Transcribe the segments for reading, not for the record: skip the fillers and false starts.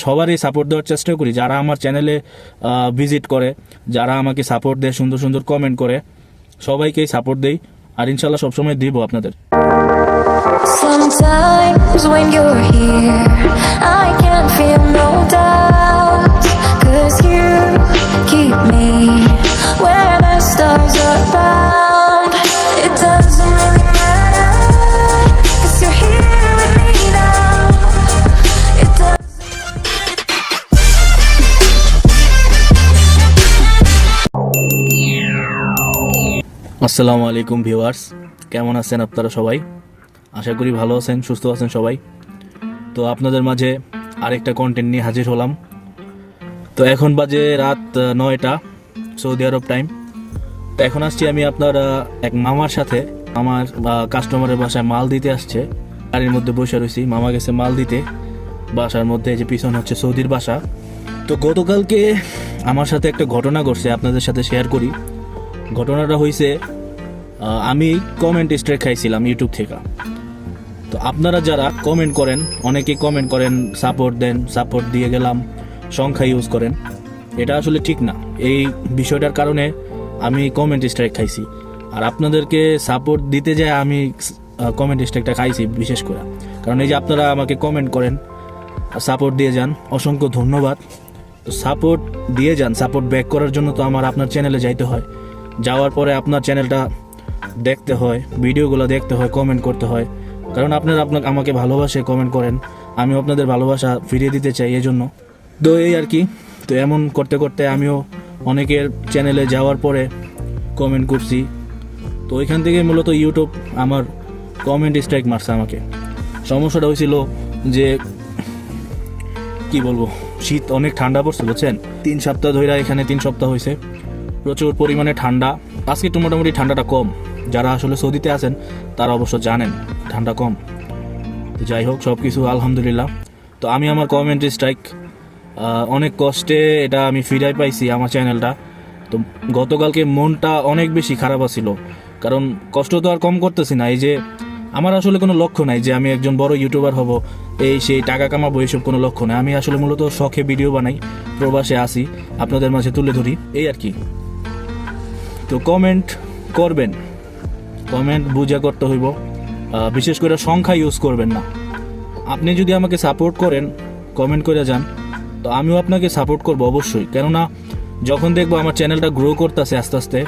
সবারই সাপোর্ট দেওয়ার চেষ্টা করি, যারা আমার চ্যানেলে ভিজিট করে, যারা আমাকে সাপোর্ট দেয়, সুন্দর সুন্দর কমেন্ট করে, সবাইকেই সাপোর্ট দেই। আর ইনশাল্লাহ সবসময় দিব আপনাদের। Sometimes when you're here, I can't feel no doubt, 'cause you keep me where the stars are found. It doesn't really matter, 'cause you're here with me now. It doesn't. আসসালামু আলাইকুম viewers, কেমন আছেন আপনারা সবাই? আশা করি ভালো আছেন, সুস্থ আছেন সবাই। তো আপনাদের মাঝে আরেকটা কন্টেন্ট নিয়ে হাজির হলাম। তো এখন বাজে রাত 9টা সৌদি আরব টাইম। তো এখন আসছি আমি আপনার এক মামার সাথে, আমার কাস্টমারের বাসায় মাল দিতে আসছে। গাড়ির মধ্যে বসে রয়েছি, মামা গেছে মাল দিতে বাসার মধ্যে। যে পিছন হচ্ছে সৌদির বাসা। তো গতকালকে আমার সাথে একটা ঘটনা ঘটছে, আপনাদের সাথে শেয়ার করি। ঘটনাটা হয়েছে, আমি কমেন্ট স্ট্রাইক খাইছিলাম ইউটিউব থেকে। তো আপনারা যারা কমেন্ট করেন, অনেকে কমেন্ট করেন, সাপোর্ট দেন, সাপোর্ট দিয়ে গেলাম, সংখ্যা ইউজ করেন। এটা আসলে ঠিক না। এই বিষয়টার কারণে আমি কমেন্ট স্ট্রাইক খাইছি। আর আপনাদেরকে সাপোর্ট দিতে যায় আমি কমেন্ট স্ট্রাইকটা খাইছি বিশেষ করে। কারণ এই যে আপনারা আমাকে কমেন্ট করেন, সাপোর্ট দিয়ে যান, অসংখ্য ধন্যবাদ। তো সাপোর্ট দিয়ে যান, সাপোর্ট ব্যাক করার জন্য তো আমার আপনার চ্যানেলে যাইতে হয়। যাওয়ার পরে আপনার চ্যানেলটা দেখতে হয়, ভিডিওগুলো দেখতে হয়, কমেন্ট করতে হয়। কারণ আপনারা আমাকে ভালোবাসে কমেন্ট করেন, আমি আপনাদের ভালোবাসা ফিরিয়ে দিতে চাই, এই জন্য। তো এই আর কি। তো এমন করতে করতে আমিও অনেকের চ্যানেলে যাওয়ার পরে কমেন্ট করছি। তো ওইখান থেকে মূলত ইউটিউব আমার কমেন্ট স্ট্রাইক মারছে আমাকে। সমস্যাটা হয়েছিল যে কি বলবো, শীত অনেক ঠান্ডা পড়ছে বুঝছেন। 3 সপ্তাহ ধরে, এখানে 3 সপ্তাহ হয়েছে, প্রচুর পরিমাণে ঠান্ডা। আজকে একটু মোটামুটি ঠান্ডাটা কম। যারা আসলে সৌদিতে আছেন তারা অবশ্য জানেন ঠান্ডা কম। তো যাই হোক, সব কিছু আলহামদুলিল্লাহ। তো আমি আমার কমেন্ট স্ট্রাইক অনেক কষ্টে এটা আমি ফিরাই পাইছি আমার চ্যানেলটা। তো গতকালকে মনটা অনেক বেশি খারাপ ছিল, কারণ কষ্ট তো আর কম করতেছি না। এই যে আমার আসলে কোনো লক্ষ্য নাই যে আমি একজন বড় ইউটিউবার হব, এই সেই টাকা কামাবো, এইসব কোনো লক্ষ্য নাই। আমি আসলে মূলত শখে ভিডিও বানাই, প্রবাসে আসি, আপনাদের মাঝে তুলে ধরি, এই আর কি। তো কমেন্ট করবেন, কমেন্ট বুঝা করতে হইব। বিশেষ করে সংখ্যা ইউজ করবেন না। আপনি যদি আমাকে সাপোর্ট করেন, কমেন্ট করে যান, তো আমিও আপনাকে সাপোর্ট করব অবশ্যই। কেননা যখন দেখবো আমার চ্যানেলটা গ্রো করতেছে আস্তে আস্তে,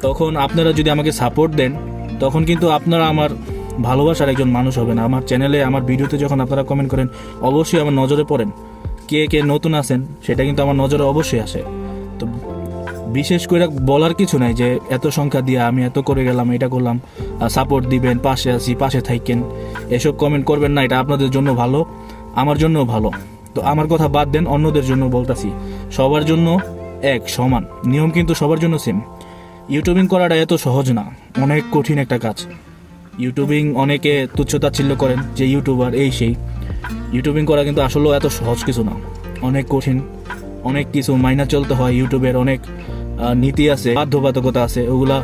তখন আপনারা যদি আমাকে সাপোর্ট দেন, তখন কিন্তু আপনারা আমার ভালোবাসার একজন মানুষ হবেন। আমার চ্যানেলে, আমার ভিডিওতে যখন আপনারা কমেন্ট করেন, অবশ্যই আমার নজরে পড়েন। কে কে নতুন আছেন সেটা কিন্তু আমার নজরে অবশ্যই আসে। তো বিশেষ করে বলার কিছু নাই যে এত সংখ্যা দিয়ে আমি এত করে গেলাম, এটা করলাম, সাপোর্ট দিবেন, পাশে আছি, পাশে থাকেন, এসব কমেন্ট করবেন না। এটা আপনাদের জন্য ভালো, আমার জন্যও ভালো। তো আমার কথা বাদ দেন, অন্যদের জন্য বলতাছি। সবার জন্য এক সমান নিয়ম, কিন্তু সবার জন্য সেম। ইউটিউবিং করাটা এত সহজ না, অনেক কঠিন একটা কাজ। ইউটিউবিং অনেকে তুচ্ছতাচ্ছিল্য করেন যে ইউটিউবার এই সেই। ইউটিউবিং করা কিন্তু আসলেও এত সহজ কিছু না, অনেক কঠিন। অনেক কিছু মাইনা চলতে হয়। ইউটিউবের অনেক নীতি আছে, বাধ্যবাধকতা আছে, ওগুলা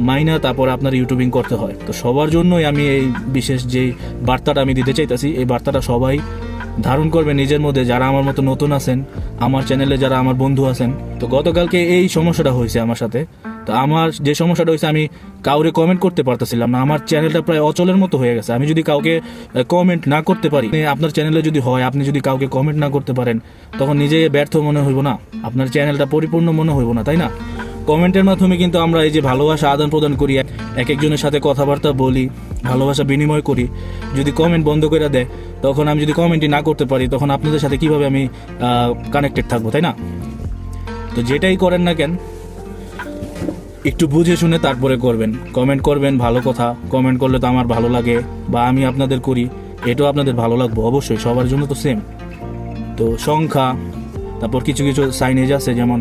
মাইনা তারপর আপনার ইউটিউবিং করতে হয়। তো সবার জন্যই আমি এই বিশেষ যে বার্তাটা আমি দিতে চাইতেছি, এই বার্তাটা সবাই ধারণ করবে নিজের মধ্যে, যারা আমার মতো নতুন আছেন, আমার চ্যানেলে যারা আমার বন্ধু আছেন। তো গতকালকে এই সমস্যাটা হয়েছে আমার সাথে। তো আমার যে সমস্যাটা হয়েছে, আমি কাউরে কমেন্ট করতে পারতেছিলাম না। আমার চ্যানেলটা প্রায় অচলের মতো হয়ে গেছে। আমি যদি কাউকে কমেন্ট না করতে পারি, আপনার চ্যানেলে যদি হয়, আপনি যদি কাউকে কমেন্ট না করতে পারেন, তখন নিজে ব্যর্থ মনে হইব না, আপনার চ্যানেলটা পরিপূর্ণ মনে হইব না, তাই না? কমেন্টের মাধ্যমে কিন্তু আমরা এই যে ভালোবাসা আদান প্রদান করি, এক একজনের সাথে কথাবার্তা বলি, ভালোবাসা বিনিময় করি। যদি কমেন্ট বন্ধ করে দেয়, তখন আমি যদি কমেন্টই না করতে পারি, তখন আপনাদের সাথে কিভাবে আমি কানেক্টেড থাকবো, তাই না? তো যেটাই করেন না কেন, একটু বুঝে শুনে তারপরে করবেন। কমেন্ট করবেন, ভালো কথা কমেন্ট করলে তো আমার ভালো লাগে, বা আমি আপনাদের করি, এটাও আপনাদের ভালো লাগবে অবশ্যই। সবার জন্য তো সেম। তো সংখ্যা, তারপর কিছু কিছু সাইনেজ আছে, যেমন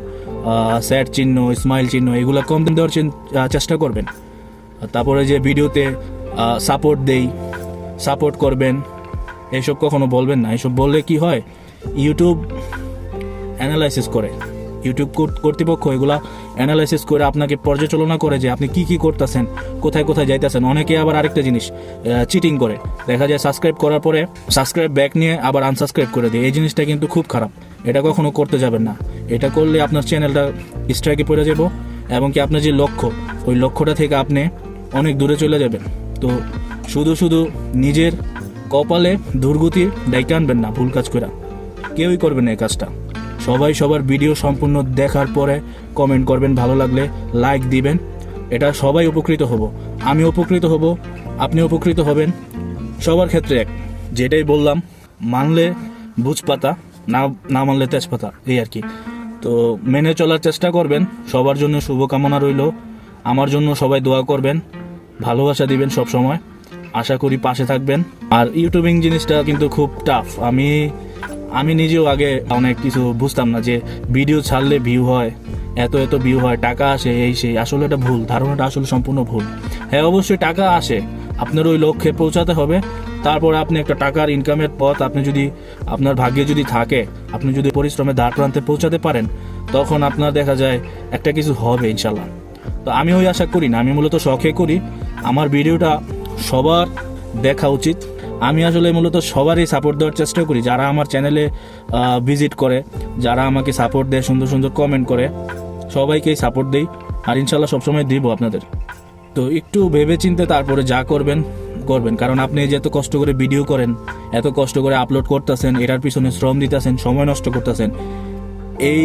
স্যাড চিহ্ন, স্মাইল চিহ্ন, এগুলো কম দেওয়ার চেষ্টা করবেন। তারপরে যে ভিডিওতে সাপোর্ট দেই, সাপোর্ট করবেন, এসব কখনো বলবেন না। এসব বললে কি হয়, ইউটিউব অ্যানালাইসিস করে, ইউটিউব কর্তৃপক্ষ এগুলা অ্যানালাইসিস করে আপনাকে পর্যালোচনা করে যে আপনি কি করতেছেন, কোথায় কোথায় যাইতেছেন। অনেকে আবার আরেকটা জিনিস চিটিং করে, দেখা যায় সাবস্ক্রাইব করার পরে সাবস্ক্রাইব ব্যাক নিয়ে আবার আনসাবস্ক্রাইব করে দিয়ে। এই জিনিসটা কিন্তু খুব খারাপ, এটা কখনো করতে যাবেন না। এটা করলে আপনার চ্যানেলটা স্ট্রাইকে পড়ে যাব এবং কি আপনার যে লক্ষ্য, ওই লক্ষ্যটা থেকে আপনি অনেক দূরে চলে যাবেন। তো শুধু নিজের কপালে দুর্গতি ডাইকে আনবেন না, ভুল কাজ করে কেউই করবেন না এই কাজটা। সবাই সবার ভিডিও সম্পূর্ণ দেখার পরে কমেন্ট করবেন, ভালো লাগলে লাইক দিবেন। এটা সবাই উপকৃত হব, আমি উপকৃত হব, আপনি উপকৃত হবেন, সবার ক্ষেত্রে এক। যেটাই বললাম, মানলে বুঝপাতা, না মানলে তেজপাতা, এই আর কি। তো মেনে চলার চেষ্টা করবেন। সবার জন্য শুভকামনা রইল, আমার জন্য সবাই দোয়া করবেন, ভালোবাসা দিবেন সব সময়। আশা করি পাশে থাকবেন। আর ইউটিউবিং জিনিসটা কিন্তু খুব টাফ। আমি নিজেও আগে অনেক কিছু বুঝতাম না যে ভিডিও ছাড়লে ভিউ হয়, এত ভিউ হয়, টাকা আসে, এই সেই। আসলে এটা ভুল, ধারণাটা আসলে সম্পূর্ণ ভুল। হ্যাঁ, অবশ্যই টাকা আসে, আপনার ওই লক্ষ্যে পৌঁছাতে হবে। তারপরে আপনি একটা টাকার ইনকামের পথ আপনি যদি আপনার ভাগ্যে যদি থাকে, আপনি যদি পরিশ্রমে দ্বার প্রান্তে পৌঁছাতে পারেন, তখন আপনার দেখা যায় একটা কিছু হবে ইনশাল্লাহ। তো আমি ওই আশা করি না, আমি মূলত শখে করি। আমার ভিডিওটা সবার দেখা উচিত। আমি আসলে মূলত সবারই সাপোর্ট দেওয়ার চেষ্টা করি, যারা আমার চ্যানেলে ভিজিট করে, যারা আমাকে সাপোর্ট দেয়, সুন্দর সুন্দর কমেন্ট করে, সবাইকেই সাপোর্ট দেই। আর ইনশাল্লাহ সবসময় দিব আপনাদের। তো একটু ভেবে চিন্তে তারপরে যা করবেন, কারণ আপনি যে এত কষ্ট করে ভিডিও করেন, এত কষ্ট করে আপলোড করতেছেন, এটার পিছনে শ্রম দিতেছেন, সময় নষ্ট করতেছেন, এই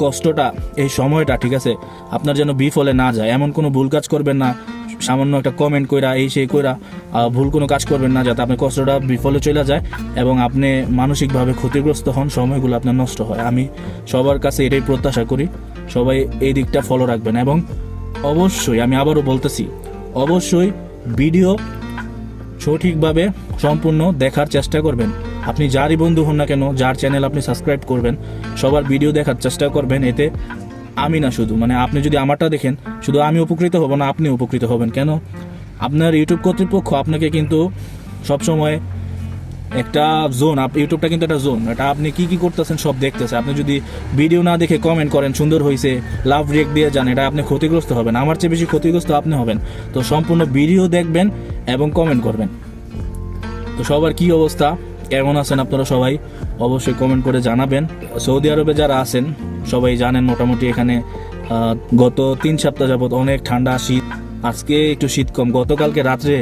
কষ্টটা, এই সময়টা, ঠিক আছে, আপনার যেন বিফলে না যায়। এমন কোনো ভুল কাজ করবেন না, সামান্য একটা কমেন্ট কইরা এই সেই কইরা ভুল কোনো কাজ করবেন না, যাতে আপনার কষ্টটা বিফলে চলে যায় এবং আপনি মানসিকভাবে ক্ষতিগ্রস্ত হন, সময়গুলো আপনার নষ্ট হয়। আমি সবার কাছে এটাই প্রত্যাশা করি, সবাই এই দিকটা ফলো রাখবেন। এবং অবশ্যই, আমি আবারও বলতেছি, অবশ্যই ভিডিও সঠিকভাবে সম্পূর্ণ দেখার চেষ্টা করবেন। আপনি যারই বন্ধু হন না কেন, যার চ্যানেল আপনি সাবস্ক্রাইব করবেন, সবার ভিডিও দেখার চেষ্টা করবেন। এতে আমি না শুধু, মানে আপনি যদি আমারটা দেখেন, শুধু আমি উপকৃত হব না, আপনি উপকৃত হবেন। কেন? আপনার ইউটিউব কর্তৃপক্ষ আপনাকে কিন্তু সবসময় একটা জোন, ইউটিউবটা কিন্তু একটা জোন, এটা আপনি কি করতেছেন সব দেখতেছে। আপনি যদি ভিডিও না দেখে কমেন্ট করেন সুন্দর হয়েছে, লাভ রিয়েক্ট দিয়ে যান, এটা আপনি ক্ষতিগ্রস্ত হবেন, আমার চেয়ে বেশি ক্ষতিগ্রস্ত আপনি হবেন। তো সম্পূর্ণ ভিডিও দেখবেন এবং কমেন্ট করবেন। তো সবার কি অবস্থা, কেমন আছেন আপনারা সবাই অবশ্যই কমেন্ট করে জানাবেন। সৌদি আরবে যারা আছেন সবাই জানেন মোটামুটি এখানে গত 3 সপ্তাহ যাবত অনেক ঠান্ডা, শীত। আজকে একটু শীত কম, গতকালকে রাত্রে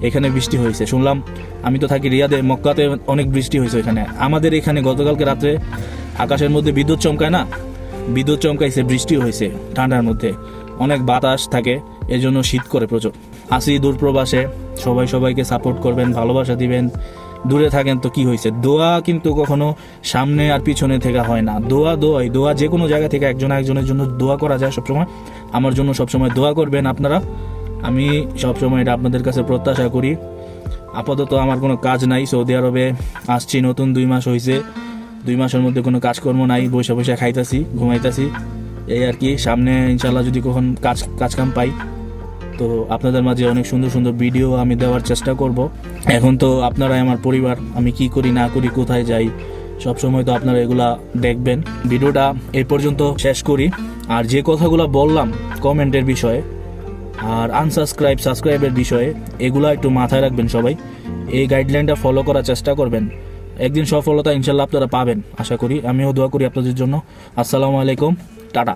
এখানে বৃষ্টি হয়েছে শুনলাম। আমি তো থাকি রিয়াদে, মক্কাতে অনেক বৃষ্টি হয়েছে এখানে। আমাদের এখানে গতকালকে রাত্রে আকাশের মধ্যে বিদ্যুৎ চমকায় না, বিদ্যুৎ চমকাইছে, বৃষ্টি হয়েছে ঠান্ডার মধ্যে, অনেক বাতাস থাকে, এজন্য শীত করে প্রচুর। আসি দূর প্রবাসে, সবাই সবাইকে সাপোর্ট করবেন, ভালোবাসা দিবেন। দূরে থাকেন তো কি হয়েছে, দোয়া কিন্তু কখনো সামনে আর পিছনে থেকে হয় না। দোয়া যে কোনো জায়গা থেকে একজনের জন্য দোয়া করা যায় সবসময়। আমার জন্য সবসময় দোয়া করবেন আপনারা, আমি সবসময় এটা আপনাদের কাছে প্রত্যাশা করি। আপাতত আমার কোনো কাজ নাই, সৌদি আরবে আসছি নতুন 2 মাস হয়েছে। 2 মাসের মধ্যে কোনো কাজকর্ম নাই, বসে খাইতাছি, ঘুমাইতাছি, এই আর কি। সামনে ইনশাল্লাহ যদি কখন কাজকাম পাই, তো আপনাদের মাঝে অনেক সুন্দর সুন্দর ভিডিও আমি দেওয়ার চেষ্টা করব। এখন তো আপনারাই আমার পরিবার, আমি কি করি না করি, কোথায় যাই, সব সময় তো আপনারা এগুলা দেখবেন। ভিডিওটা এই পর্যন্ত শেষ করি। আর যে কথাগুলো বললাম কমেন্টের বিষয়ে আর সাবস্ক্রাইবের বিষয়ে, এগুলা একটু মাথায় রাখবেন সবাই। এই গাইডলাইনটা ফলো করার চেষ্টা করবেন, একদিন সফলতা ইনশাল্লাহ আপনারা পাবেন আশা করি। আমিও দোয়া করি আপনাদের জন্য। আসসালামু আলাইকুম, টাটা।